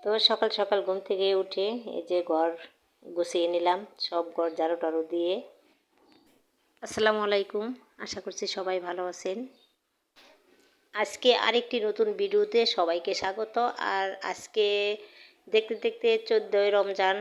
তো সকাল সকাল ঘুম থেকে উঠে এই যে ঘর গুছিয়ে নিলাম, সব ঘর ঝাড়ু টাড়ু দিয়ে। আসসালামু আলাইকুম, আশা করছি সবাই ভালো আছেন। আজকে আরেকটি নতুন ভিডিওতে সবাইকে স্বাগত। আর আজকে দেখতে দেখতে 14ই রমজান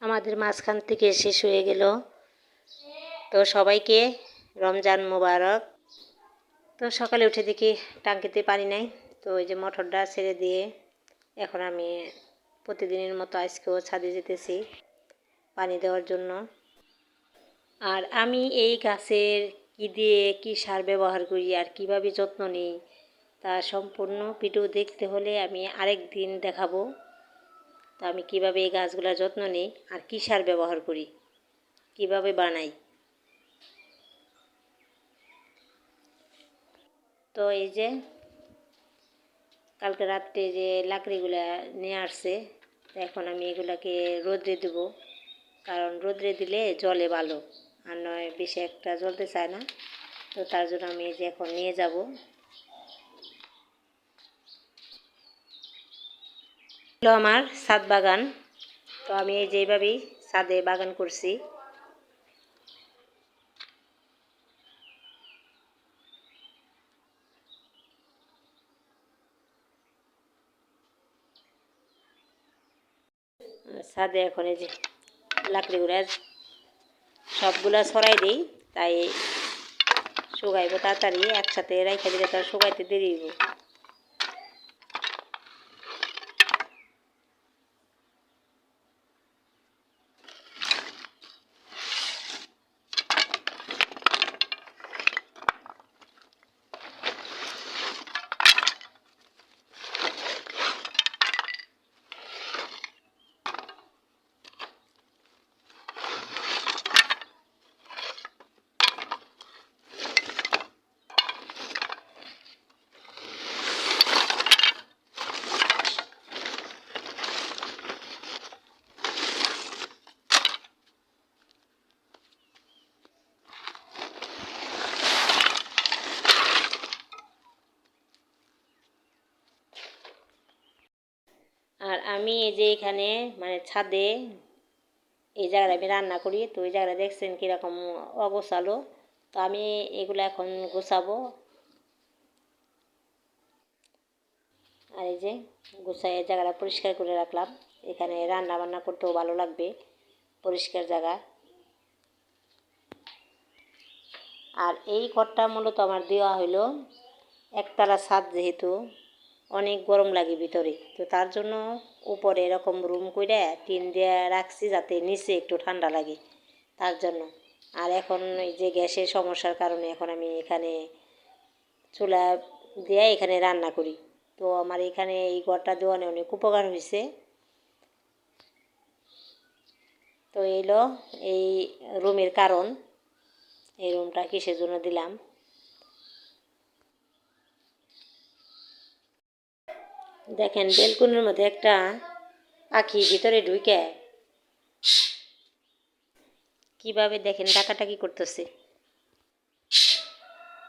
আমাদের মাঝখান থেকে শেষ হয়ে গেল। তো সবাইকে রমজান মোবারক। তো সকালে উঠে দেখি টাঙ্কিতে পানি নাই, তো ওই যে মোটরটা ছেড়ে দিয়ে এখন আমি প্রতিদিনের মতো আজকেও ছাদে যেতেছি পানি দেওয়ার জন্য। আর আমি এই গাছের কি দিয়ে কি সার ব্যবহার করি আর কিভাবে যত্ন নিই তা সম্পূর্ণ ভিডিও দেখতে হলে আমি আরেক দিন দেখাবো। তো আমি কিভাবে এই গাছগুলোর যত্ন নিই আর কি সার ব্যবহার করি, কিভাবে বানাই। তো এই যে কালকে রাত্রে যে লাকড়িগুলা নিয়ে আসছে, এখন আমি এগুলাকে রোদ্রে দেবো, কারণ রোদ্রে দিলে জলে ভালো, আর নয় বেশি একটা জ্বলতে চায় না। তো তার জন্য আমি এই যে এখন নিয়ে যাব। হলো আমার ছাদ বাগান। তো আমি এই যে এইভাবেই ছাদে বাগান করছি। ছাদে এখন এই যে লাকড়িগুলা সবগুলা ছড়াই দিই, তাই শুকাইব তাড়াতাড়ি, একসাথে রাইখা দিলে তার শুকাইতে দেরি হইব। আর আমি এই যে এখানে মানে ছাদে এই জায়গায় আমি রান্না করি, তো ওই জায়গাটা দেখছেন কীরকম অগোছালো। তো আমি এগুলো এখন গোছাবো। আর এই যে গোছায় জায়গাটা পরিষ্কার করে রাখলাম, এখানে রান্না বান্না করতেও ভালো লাগবে, পরিষ্কার জায়গা। আর এই ঘরটা মূলত আমার দেওয়া হলো একতলা ছাদ, যেহেতু অনেক গরম লাগে ভিতরে, তো তার জন্য উপরে এরকম রুম করে টিন দিয়ে রাখছি যাতে নিচে একটু ঠান্ডা লাগে, তার জন্য। আর এখন এই যে গ্যাসের সমস্যার কারণে এখন আমি এখানে চুলা দিয়ে এখানে রান্না করি। তো আমার এখানে এই ঘরটা দেওয়ানে অনেক উপকার হয়েছে। তো এলো এই রুমের কারণ, এই রুমটা কিসের জন্য দিলাম। দেখেন বেলকুনির মধ্যে একটা পাখি ভিতরে ঢুকে কিভাবে দেখেন ডাকাটাকি করতেছে।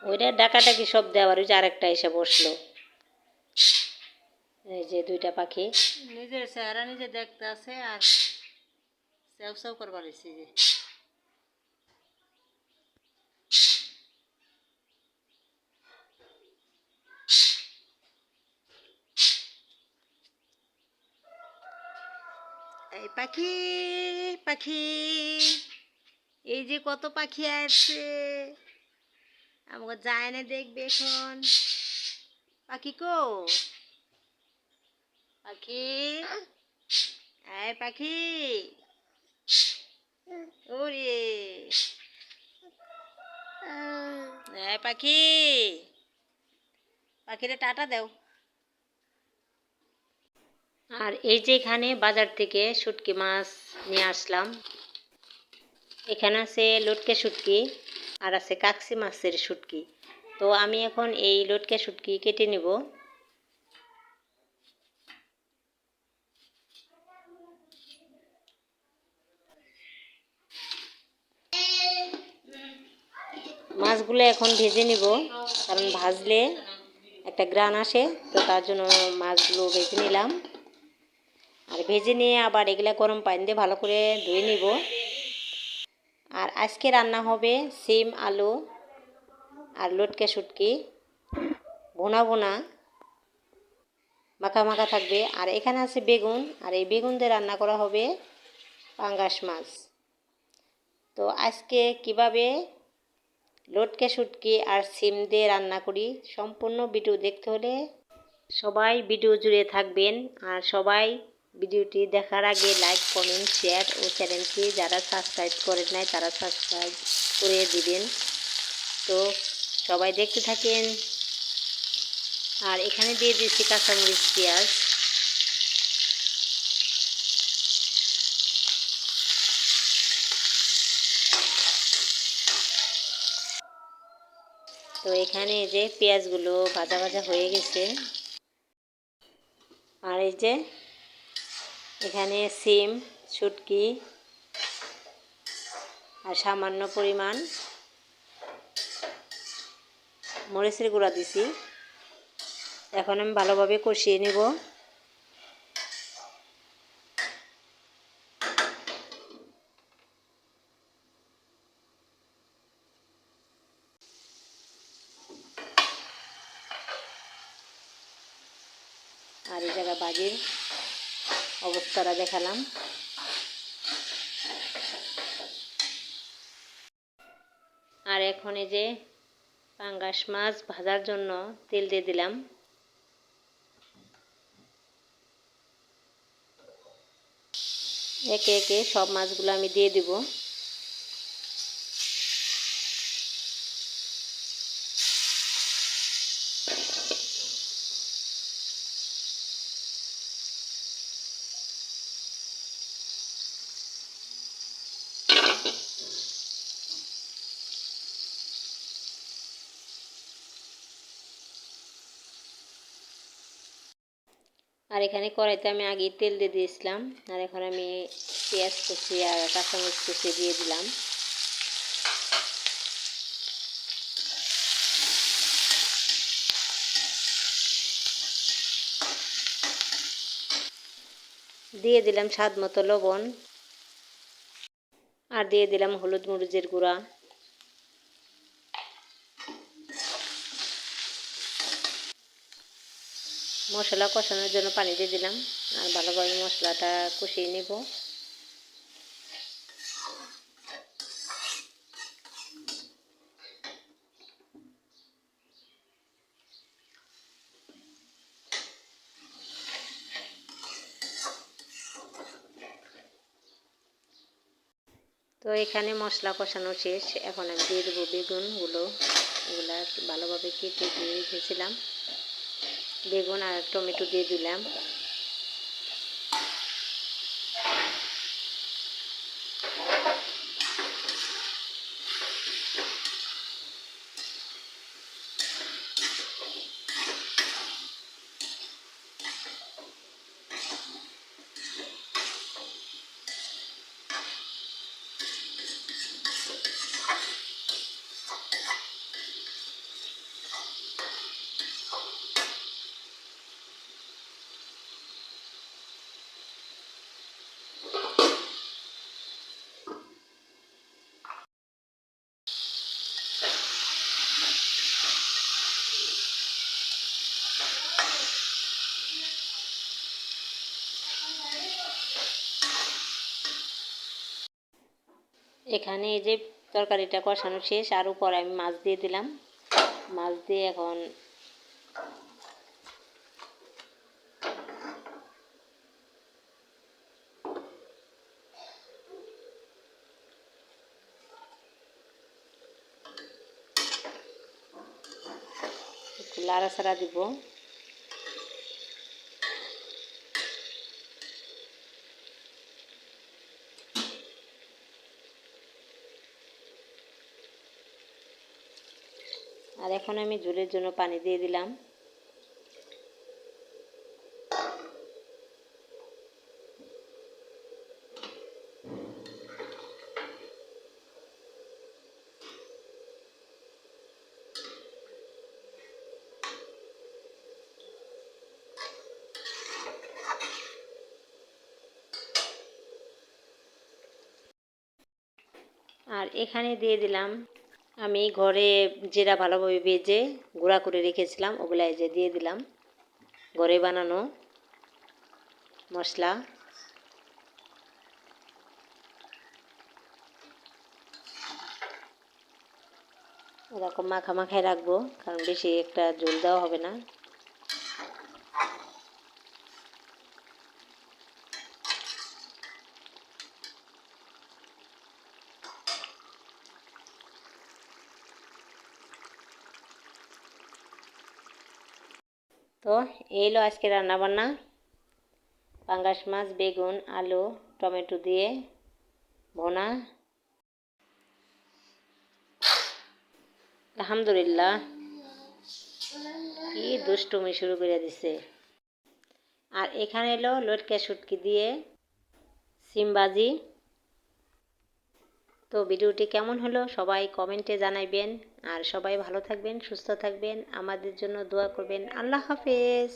ওইটা ডাকাটাকি শব্দ আবার ওই যে আরেকটা এসে বসলো। এই যে দুইটা পাখি নিজের চেহারা নিজে দেখতে আছে আর সেও সেও করবার হয়েছে। যে এই পাখি পাখি, এই যে কত পাখি আছে, আমাকে যায় না দেখবে এখন। পাখি কো পাখি, এই পাখি, ওরে এই পাখি, পাখিরে টাটা দাও। আর এই যে এখানে বাজার থেকে শুটকি মাছ নিয়ে আসলাম। এখানে আছে লটকে শুটকি আর আছে কাকসি মাছের শুটকি। তো আমি এখন এই লটকে শুটকি কেটে নেব। মাছগুলো এখন ভেজে নিব, কারণ ভাজলে একটা গ্রান আসে, তো তার জন্য মাছগুলো ভেজে নিলাম। আর ভেজে নিয়ে আবার এগুলা গরম পানি দিয়ে ভালো করে ধুয়ে নিব। আর আজকে রান্না হবে সিম আলু আর লটকে শুটকি ভুনা ভুনা মাখা মাখা থাকবে। আর এখানে আছে বেগুন, আর এই বেগুন দিয়ে রান্না করা হবে পাঙ্গাস মাছ। তো আজকে কিভাবে লটকে শুটকি আর সিম দিয়ে রান্না করি সম্পূর্ণ ভিডিও দেখতে হলে সবাই ভিডিও জুড়ে থাকবেন। আর সবাই ভিডিওটি দেখার আগে লাইক কমেন্ট শেয়ার ও চ্যানেলটি যারা সাবস্ক্রাইব করেন নাই তারা সাবস্ক্রাইব করে দিবেন। তো সবাই দেখতে থাকেন। আর এখানে দিয়ে দিচ্ছি কাঁচামরিচ পেঁয়াজ। তো এখানে এই যে পেঁয়াজগুলো ভাজা ভাজা হয়ে গেছে। আর এই যে এখানে সিম শুটকি আর সামান্য পরিমাণ মরিচের গুঁড়া দিছি। এখন আমি ভালোভাবে কষিয়ে নেব। আর এই জায়গায় বাজির অবস্থাটা দেখালাম। আর এখন এই যে পাঙ্গাস মাছ ভাজার জন্য তেল দিয়ে দিলাম। একে একে সব মাছগুলো আমি দিয়ে দিব। আর এখানে কড়াইতে আমি আগে তেল দিয়ে দিয়েছিলাম। আর এখন আমি পেঁয়াজ কুচি আর কাঁচামরিচ কুচি দিয়ে দিলাম। দিয়ে দিলাম স্বাদ মতো লবণ। আর দিয়ে দিলাম হলুদ মরিচের গুঁড়া। মশলা কষানোর জন্য পানি দিয়ে দিলাম। আর ভালোভাবে মশলাটা কষিয়ে নেব। তো এখানে মশলা কষানো শেষ। এখন আমি দিয়ে দেবো বেগুনগুলো। এগুলা ভালোভাবে কেটে দিয়ে রেখেছিলাম। বেগুন আর টমেটো দিয়ে দিলাম। এখানে এই যে তরকারিটা কষানো শেষ। আর উপরে আমি মাছ দিয়ে দিলাম। মাছ দিয়ে এখন একটু লাড়াচাড়া দিব। আর এখন আমি ঝোলের জন্য পানি দিয়ে দিলাম। আর এখানে দিয়ে দিলাম আমি ঘরে জিরা ভালোভাবে ভেজে গুঁড়া করে রেখেছিলাম, ওগুলা এই যে দিয়ে দিলাম, ঘরে বানানো মশলা। এরকম মাখামাখাই রাখবো, কারণ বেশি একটা ঝোল দেওয়া হবে না। তো এই হলো আজকে রান্নাবান্না, পাঙ্গাস মাছ, বেগুন, আলু, টমেটো দিয়ে ভোনা। আলহামদুলিল্লাহ, কি দুষ্টুমি শুরু করে দিছে। আর এখানে এলো লটকা শুটকি দিয়ে সিম ভাজি। তো ভিডিওটি কেমন হলো সবাই কমেন্টে জানাইবেন। আর সবাই ভালো থাকবেন, সুস্থ থাকবেন, আমাদের জন্য দোয়া করবেন। আল্লাহ হাফেজ।